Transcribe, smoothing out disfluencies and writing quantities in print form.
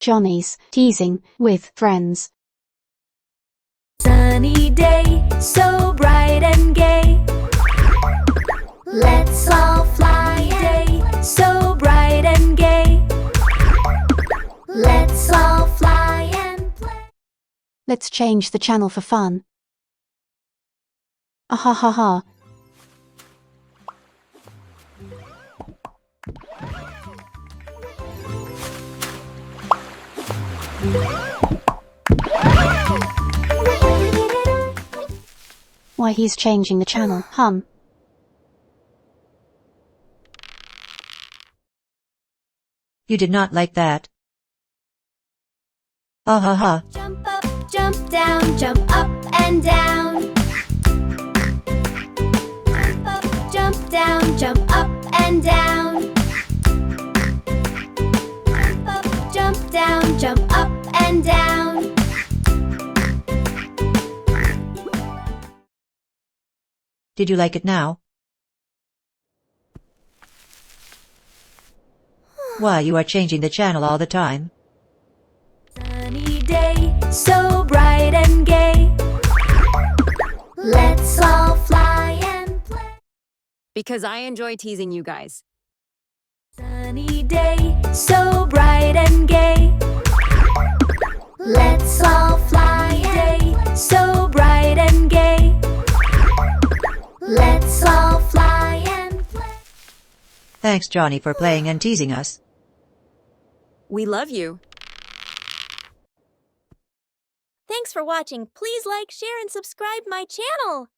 Jonny's teasing with friends. Sunny day, so bright and gay. Let's all fly day, so bright and gay. Let's all fly and play. Let's change the channel for fun. Ah ha ha ha. Why, he's changing the channel. Hum. You did not like that. Ha ha ha. Jump up, jump down, jump up and down. Jump up, jump down, jump up and down. Jump up, jump down, jump up and down. Did you like it now? Why, you are changing the channel all the time. Sunny day, so bright and gay. Let's all fly and play. Because I enjoy teasing you guys. Sunny day, so bright and gay. Let's all fly day, so bright and gay. Let's all fly and play. Thanks, Jonny, for playing and teasing us. We love you. Thanks for watching. Please like, share, and subscribe my channel.